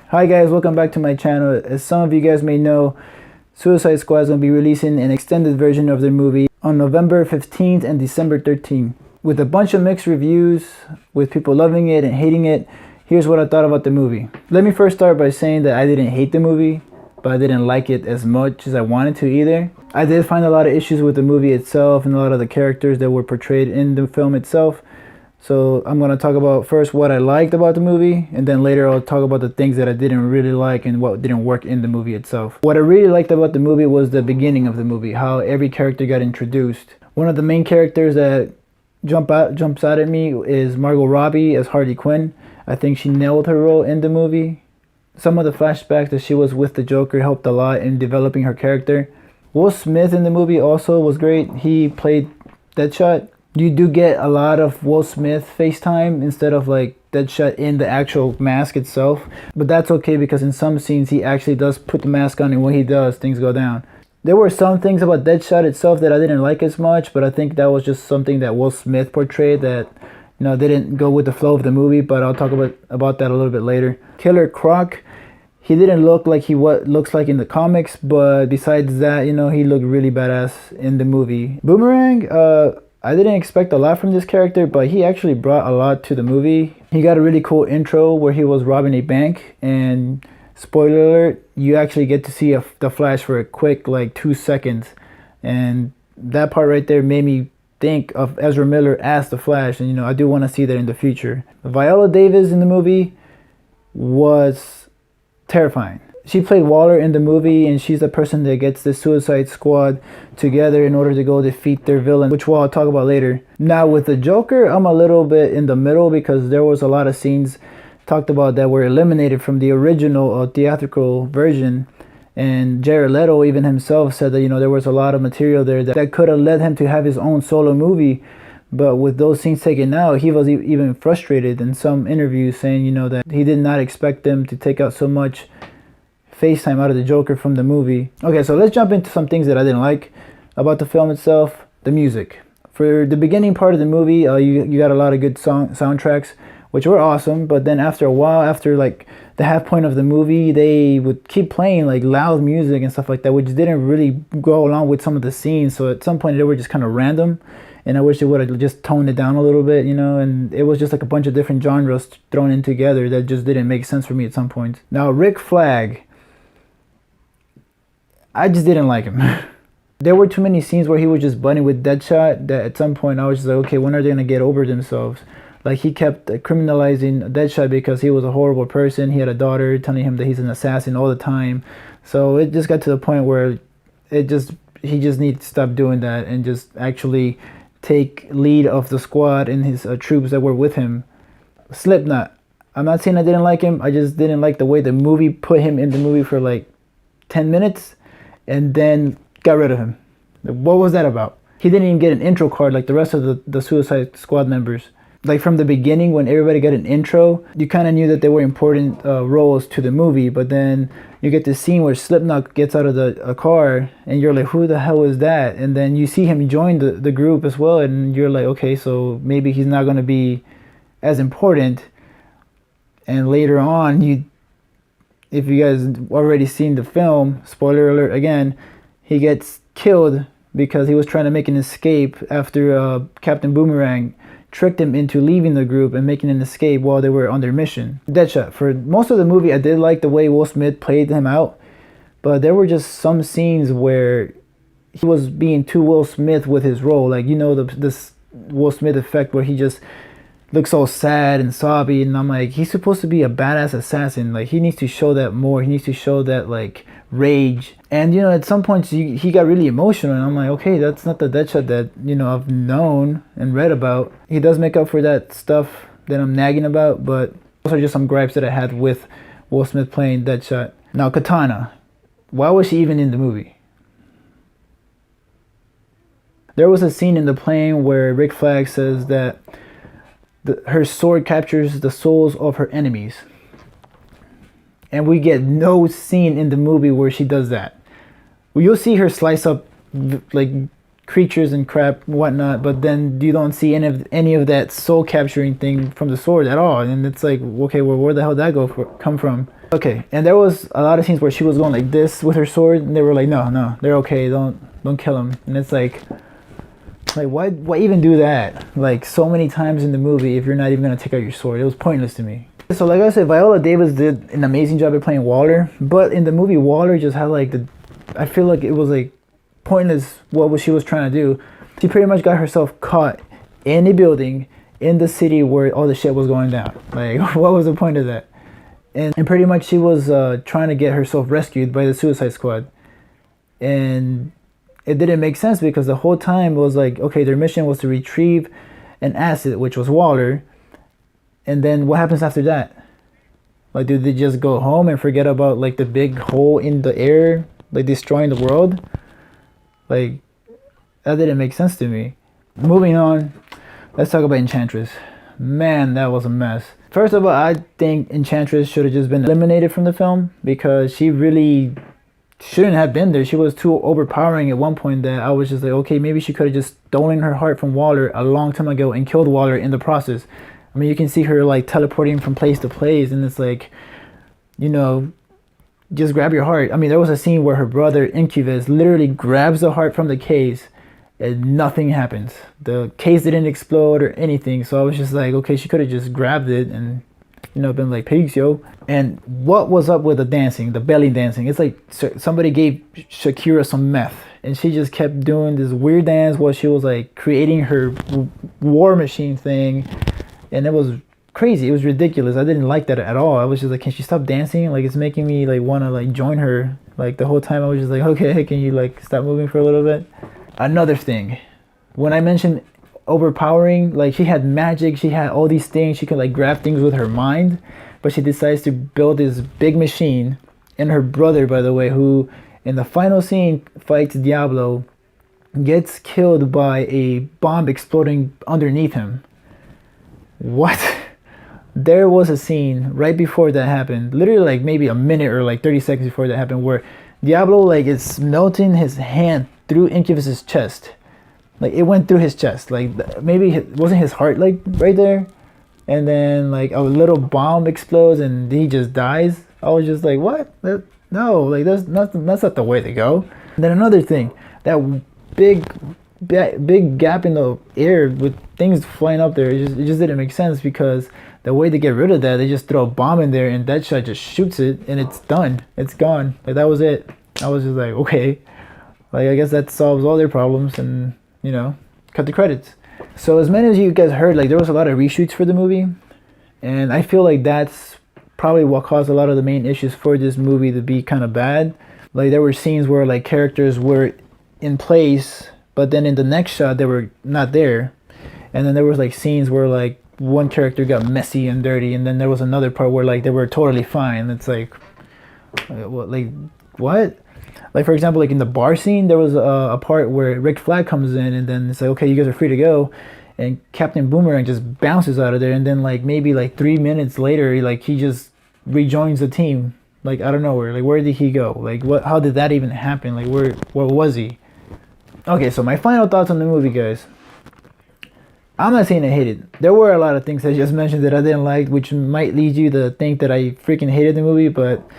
Hi guys, welcome back to my channel. As some of you guys may know, Suicide Squad is going to be releasing an extended version of their movie on November 15th and December 13th. With a bunch of mixed reviews, with people loving it and hating it, here's what I thought about the movie. Let me first start by saying that I didn't hate the movie, but I didn't like it as much as I wanted to either. I did find a lot of issues with the movie itself and a lot of the characters that were portrayed in the film itself. So I'm going to talk about first what I liked about the movie, and then later I'll talk about the things that I didn't really like and what didn't work in the movie itself. What I really liked about the movie was the beginning of the movie, how every character got introduced. One of the main characters that jumps out at me is Margot Robbie as Harley Quinn. I think she nailed her role in the movie. Some of the flashbacks that she was with the Joker helped a lot in developing her character. Will Smith in the movie also was great. He played Deadshot. You do get a lot of Will Smith FaceTime instead of like Deadshot in the actual mask itself. But that's okay because in some scenes he actually does put the mask on, and when he does, things go down. There were some things about Deadshot itself that I didn't like as much, but I think that was just something that Will Smith portrayed that, you know, didn't go with the flow of the movie, but I'll talk about that a little bit later. Killer Croc, he didn't look like what looks like in the comics, but besides that, you know, he looked really badass in the movie. Boomerang, I didn't expect a lot from this character, but he actually brought a lot to the movie. He got a really cool intro where he was robbing a bank, and spoiler alert, you actually get to see the Flash for a quick like 2 seconds, and that part right there made me think of Ezra Miller as the Flash, and you know, I do want to see that in the future. Viola Davis in the movie was terrifying. She played Waller in the movie, and she's the person that gets the Suicide Squad together in order to go defeat their villain, which I'll talk about later. Now with the Joker, I'm a little bit in the middle because there was a lot of scenes talked about that were eliminated from the original theatrical version, and Jared Leto even himself said that, you know, there was a lot of material there that could have led him to have his own solo movie. But with those scenes taken out, he was even frustrated in some interviews, saying, you know, that he did not expect them to take out so much FaceTime out of the Joker from the movie. Okay, so let's jump into some things that I didn't like about the film itself. The music. For the beginning part of the movie, you got a lot of good soundtracks, which were awesome. But then after a while, after like the half point of the movie, they would keep playing like loud music and stuff like that, which didn't really go along with some of the scenes. So at some point they were just kind of random, and I wish they would have just toned it down a little bit, you know. And it was just like a bunch of different genres thrown in together that just didn't make sense for me at some point. Now Rick Flag, I just didn't like him. There were too many scenes where he was just bunting with Deadshot that at some point I was just like, okay, when are they gonna get over themselves? Like, he kept criminalizing Deadshot because he was a horrible person. He had a daughter, telling him that he's an assassin all the time. So it just got to the point where he just needs to stop doing that and just actually take lead of the squad and his troops that were with him. Slipknot, I'm not saying I didn't like him. I just didn't like the way the movie put him in the movie for like 10 minutes and then got rid of him. What was that about? He didn't even get an intro card like the rest of the Suicide Squad members. Like, from the beginning, when everybody got an intro, you kind of knew that they were important roles to the movie. But then you get this scene where Slipknot gets out of a car, and you're like, who the hell is that? And then you see him join the group as well, and you're like, okay, so maybe he's not going to be as important. And later on, if you guys already seen the film, spoiler alert again, he gets killed because he was trying to make an escape after Captain Boomerang tricked him into leaving the group and making an escape while they were on their mission. Deadshot. For most of the movie, I did like the way Will Smith played him out, but there were just some scenes where he was being too Will Smith with his role. Like, you know, this Will Smith effect where he just looks so sad and sobby, and I'm like, he's supposed to be a badass assassin. Like, he needs to show that more. He needs to show that like rage. And you know, at some points he got really emotional, and I'm like, okay, that's not the Deadshot that, you know, I've known and read about. He does make up for that stuff that I'm nagging about, but those are just some gripes that I had with Will Smith playing Deadshot. Now Katana, why was she even in the movie? There was a scene in the plane where Rick Flag says that her sword captures the souls of her enemies, and we get no scene in the movie where she does that. Well, you'll see her slice up like creatures and crap and whatnot, but then you don't see any of that soul capturing thing from the sword at all. And it's like, okay, well, where the hell did that come from? Okay, and there was a lot of scenes where she was going like this with her sword, and they were like, no, they're okay, don't kill him. And it's like why even do that? Like so many times in the movie, if you're not even gonna take out your sword, it was pointless to me. So like I said, Viola Davis did an amazing job at playing Waller, but in the movie, Waller just had like I feel like it was like pointless what she was trying to do. She pretty much got herself caught in a building in the city where all the shit was going down. Like, what was the point of that? And pretty much she was trying to get herself rescued by the Suicide Squad. And it didn't make sense because the whole time it was like, okay, their mission was to retrieve an asset, which was Waller. And then what happens after that? Like, do they just go home and forget about like the big hole in the air, like destroying the world? Like, that didn't make sense to me. Moving on, let's talk about Enchantress. Man, that was a mess. First of all, I think Enchantress should have just been eliminated from the film because she really shouldn't have been there. She was too overpowering at one point that I was just like, okay, maybe she could have just stolen her heart from Waller a long time ago and killed Waller in the process. I mean, you can see her like teleporting from place to place, and it's like, you know, just grab your heart. I mean, there was a scene where her brother Incubus literally grabs the heart from the case and nothing happens. The case didn't explode or anything. So I was just like, okay, she could have just grabbed it and, you know, been like, peace, yo. And what was up with the dancing, the belly dancing? It's like somebody gave Shakira some meth and she just kept doing this weird dance while she was like creating her war machine thing. And it was crazy. It was ridiculous. I didn't like that at all. I was just like, can she stop dancing? Like, it's making me like want to like join her. Like the whole time I was just like, okay, can you like stop moving for a little bit? Another thing, when I mentioned overpowering, like she had magic, she had all these things, she could like grab things with her mind, but she decides to build this big machine. And her brother, by the way, who in the final scene fights Diablo, gets killed by a bomb exploding underneath him. What? There was a scene right before that happened, literally like maybe a minute or like 30 seconds before that happened, where Diablo like is melting his hand through Incubus's chest. Like it went through his chest. Like maybe it wasn't his heart like right there, and then like a little bomb explodes and he just dies. I was just like, what? No, like that's not the way to go. And then another thing, that big gap in the air with things flying up there, it just didn't make sense, because the way to get rid of that, they just throw a bomb in there and Deadshot just shoots it and it's done. It's gone. Like that was it. I was just like, okay, like I guess that solves all their problems, and you know, cut the credits. So as many as you guys heard, like there was a lot of reshoots for the movie, and I feel like that's probably what caused a lot of the main issues for this movie to be kind of bad. Like there were scenes where like characters were in place, but then in the next shot they were not there, and then there was like scenes where like one character got messy and dirty, and then there was another part where like they were totally fine. It's like what? Like for example, like in the bar scene, there was a part where Rick Flag comes in, and then it's like, okay, you guys are free to go, and Captain Boomerang just bounces out of there, and then like maybe like 3 minutes later, like he just rejoins the team, like out of nowhere. Like where did he go? Like what? How did that even happen? Like where was he? Okay, so my final thoughts on the movie, guys. I'm not saying I hated it. There were a lot of things I just mentioned that I didn't like, which might lead you to think that I freaking hated the movie, but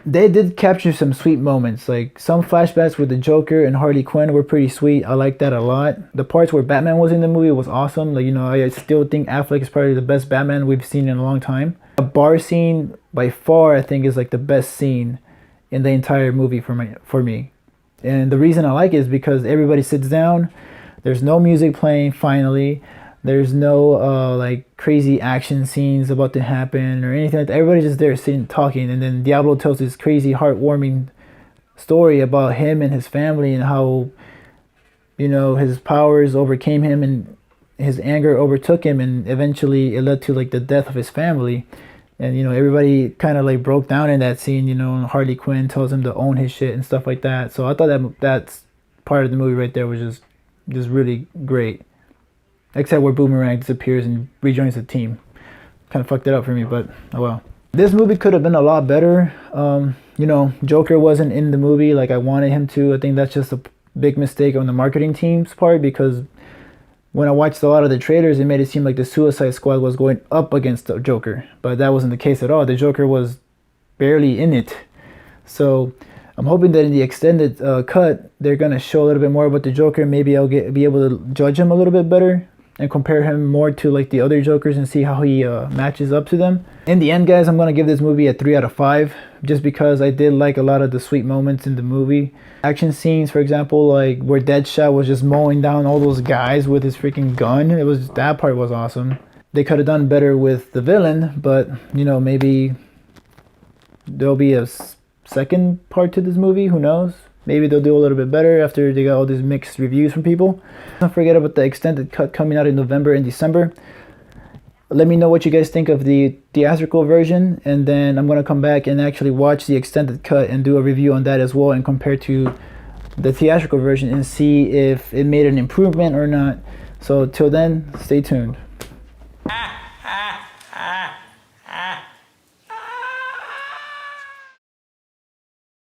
they did capture some sweet moments. Like some flashbacks with the Joker and Harley Quinn were pretty sweet. I liked that a lot. The parts where Batman was in the movie was awesome. Like, you know, I still think Affleck is probably the best Batman we've seen in a long time. The bar scene, by far, I think is like the best scene in the entire movie for me. And the reason I like it is because everybody sits down. There's no music playing, finally. There's no like crazy action scenes about to happen or anything like that. Everybody's just there sitting talking, and then Diablo tells this crazy heartwarming story about him and his family, and how, you know, his powers overcame him and his anger overtook him, and eventually it led to like the death of his family. And you know, everybody kind of like broke down in that scene, you know, and Harley Quinn tells him to own his shit and stuff like that. So I thought that's part of the movie right there was just really great. Except where Boomerang disappears and rejoins the team. Kind of fucked it up for me, but oh well. This movie could have been a lot better. You know, Joker wasn't in the movie like I wanted him to. I think that's just a big mistake on the marketing team's part, because when I watched a lot of the trailers, it made it seem like the Suicide Squad was going up against the Joker, but that wasn't the case at all. The Joker was barely in it. So I'm hoping that in the extended cut, they're gonna show a little bit more about the Joker. Maybe I'll be able to judge him a little bit better and compare him more to like the other Jokers and see how he matches up to them. In the end, guys, I'm gonna give this movie a 3 out of 5, just because I did like a lot of the sweet moments in the movie. Action scenes, for example, like where Deadshot was just mowing down all those guys with his freaking gun. That part was awesome. They could have done better with the villain, but you know, maybe there'll be a second part to this movie. Who knows? Maybe they'll do a little bit better after they got all these mixed reviews from people. Don't forget about the extended cut coming out in November and December. Let me know what you guys think of the theatrical version, and then I'm going to come back and actually watch the extended cut and do a review on that as well, and compare to the theatrical version and see if it made an improvement or not. So till then, stay tuned.